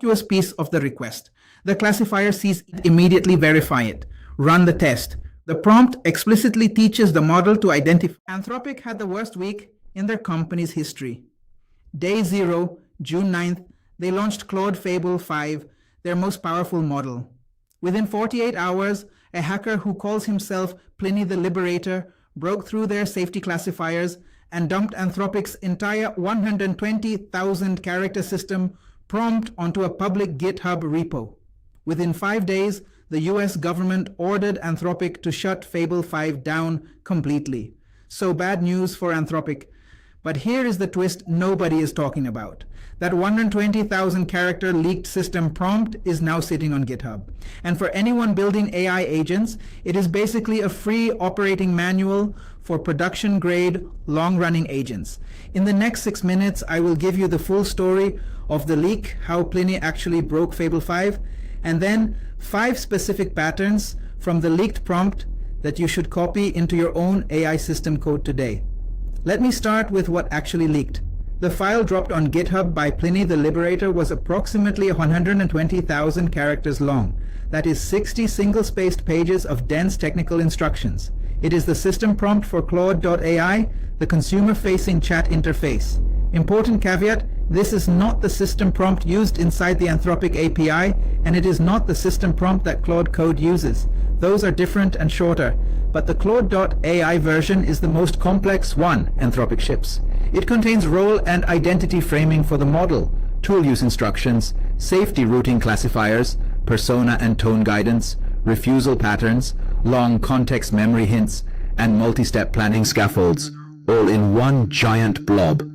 innocuous piece of the request. The classifier sees it, immediately verify it. Run the test. The prompt explicitly teaches the model to identify. Anthropic had the worst week in their company's history. Day 0, June 9th, they launched Claude Fable 5, their most powerful model. Within 48 hours, a hacker who calls himself Pliny the Liberator broke through their safety classifiers and dumped Anthropic's entire 120,000 character system prompt onto a public GitHub repo. Within 5 days, the US government ordered Anthropic to shut Fable 5 down completely. So bad news for Anthropic. But here is the twist nobody is talking about. That 120,000 character leaked system prompt is now sitting on GitHub. And for anyone building AI agents, it is basically a free operating manual for production-grade, long-running agents. In the next 6 minutes, I will give you the full story of the leak, how Pliny actually broke Fable 5, and then 5 specific patterns from the leaked prompt that you should copy into your own AI system code today. Let me start with what actually leaked. The file dropped on GitHub by Pliny the Liberator was approximately 120,000 characters long. That is 60 single-spaced pages of dense technical instructions. It is the system prompt for Claude.ai, the consumer-facing chat interface. Important caveat, this is not the system prompt used inside the Anthropic API, and it is not the system prompt that Claude Code uses. Those are different and shorter, but the Claude.ai version is the most complex one Anthropic ships. It contains role and identity framing for the model, tool use instructions, safety routing classifiers, persona and tone guidance, refusal patterns, long context memory hints, and multi-step planning scaffolds, all in one giant blob.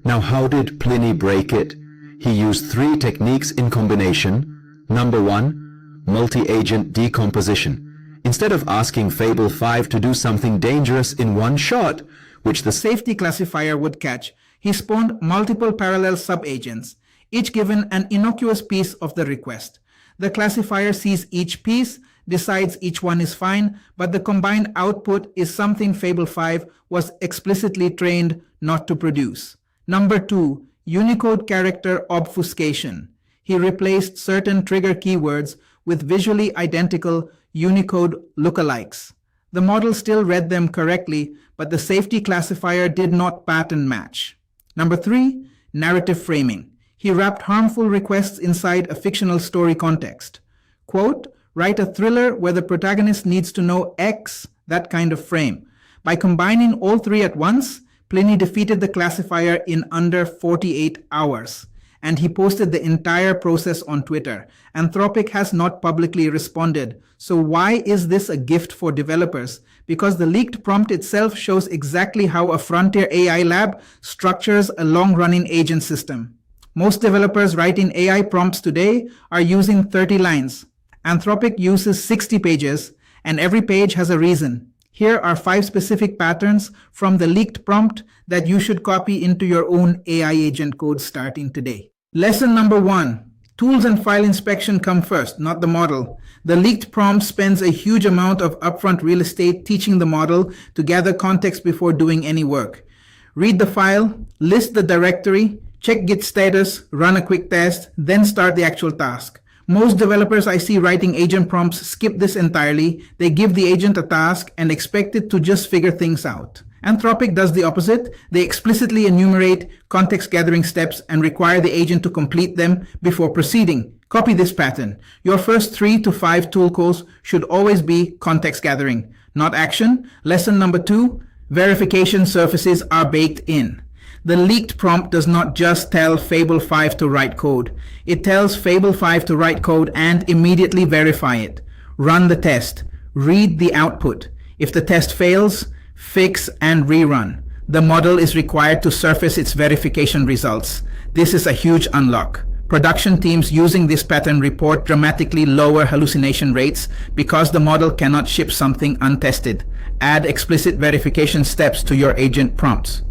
Now, how did Pliny break it? He used 3 techniques in combination. Number 1, multi-agent decomposition. Instead of asking Fable 5 to do something dangerous in one shot, which the safety classifier would catch, he spawned multiple parallel sub-agents, each given an innocuous piece of the request. The classifier sees each piece, decides each one is fine, but the combined output is something Fable 5 was explicitly trained not to produce. Number 2, Unicode character obfuscation. He replaced certain trigger keywords with visually identical Unicode lookalikes. The model still read them correctly, but the safety classifier did not pattern match. Number 3, narrative framing. He wrapped harmful requests inside a fictional story context. Quote, write a thriller where the protagonist needs to know X, that kind of frame. By combining all 3 at once, Pliny defeated the classifier in under 48 hours, and he posted the entire process on Twitter. Anthropic has not publicly responded. So why is this a gift for developers? Because the leaked prompt itself shows exactly how a frontier AI lab structures a long-running agent system. Most developers writing AI prompts today are using 30 lines. Anthropic uses 60 pages, and every page has a reason. Here are 5 specific patterns from the leaked prompt that you should copy into your own AI agent code starting today. Lesson number 1. Tools and file inspection come first, not the model. The leaked prompt spends a huge amount of upfront real estate teaching the model to gather context before doing any work. Read the file, list the directory, check Git status, run a quick test, then start the actual task. Most developers I see writing agent prompts skip this entirely. They give the agent a task and expect it to just figure things out. Anthropic does the opposite. They explicitly enumerate context gathering steps and require the agent to complete them before proceeding. Copy this pattern. Your first 3 to 5 tool calls should always be context gathering, not action. Lesson number 2, verification surfaces are baked in. The leaked prompt does not just tell Fable 5 to write code. It tells Fable 5 to write code and immediately verify it. Run the test. Read the output. If the test fails, fix and rerun. The model is required to surface its verification results. This is a huge unlock. Production teams using this pattern report dramatically lower hallucination rates because the model cannot ship something untested. Add explicit verification steps to your agent prompts.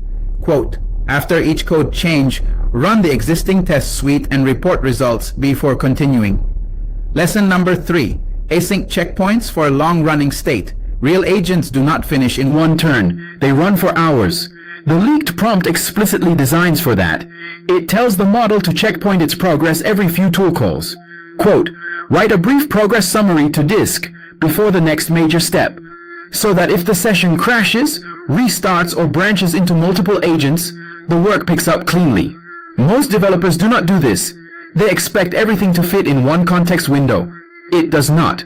Quote, after each code change, run the existing test suite and report results before continuing. Lesson number 3, async checkpoints for a long-running state. Real agents do not finish in one turn. They run for hours. The leaked prompt explicitly designs for that. It tells the model to checkpoint its progress every few tool calls. Quote, write a brief progress summary to disk before the next major step, so that if the session crashes, restarts, or branches into multiple agents, the work picks up cleanly. Most developers do not do this. They expect everything to fit in one context window. It does not.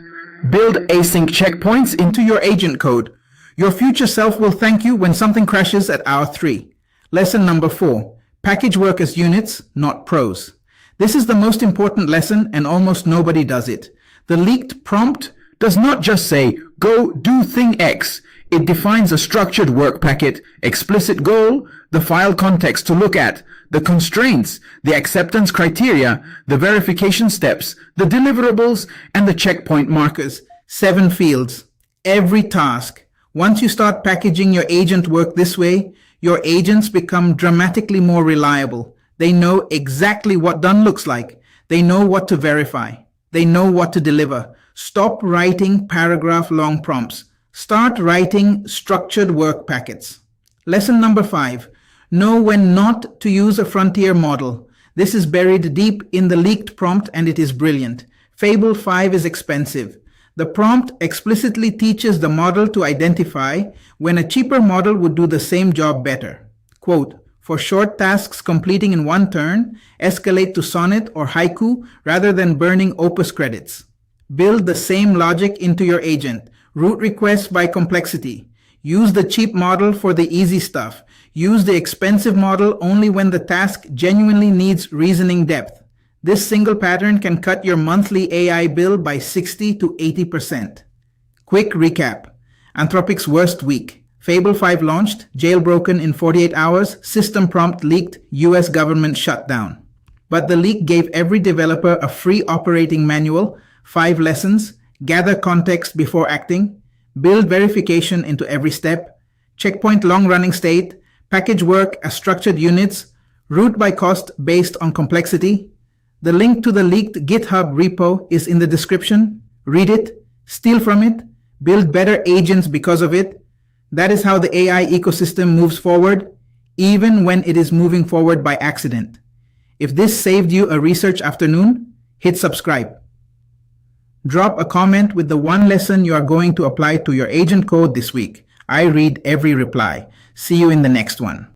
Build async checkpoints into your agent code. Your future self will thank you when something crashes at hour 3. Lesson number 4. Package work as units, not prose. This is the most important lesson, and almost nobody does it. The leaked prompt does not just say, go do thing X. It defines a structured work packet, explicit goal, the file context to look at, the constraints, the acceptance criteria, the verification steps, the deliverables, and the checkpoint markers. 7 fields. Every task. Once you start packaging your agent work this way, your agents become dramatically more reliable. They know exactly what done looks like. They know what to verify. They know what to deliver. Stop writing paragraph-long prompts. Start writing structured work packets. Lesson number 5. Know when not to use a frontier model. This is buried deep in the leaked prompt, and it is brilliant. Fable 5 is expensive. The prompt explicitly teaches the model to identify when a cheaper model would do the same job better. Quote, for short tasks completing in one turn, escalate to sonnet or haiku rather than burning opus credits. Build the same logic into your agent. Route requests by complexity. Use the cheap model for the easy stuff. Use the expensive model only when the task genuinely needs reasoning depth. This single pattern can cut your monthly AI bill by 60 to 80%. Quick recap. Anthropic's worst week. Fable 5 launched, jailbroken in 48 hours, system prompt leaked, US government shutdown. But the leak gave every developer a free operating manual, 5 lessons, gather context before acting, build verification into every step, checkpoint long-running state, package work as structured units, route by cost based on complexity. The link to the leaked GitHub repo is in the description. Read it, steal from it, build better agents because of it. That is how the AI ecosystem moves forward, even when it is moving forward by accident. If this saved you a research afternoon, hit subscribe. Drop a comment with the one lesson you are going to apply to your agent code this week. I read every reply. See you in the next one.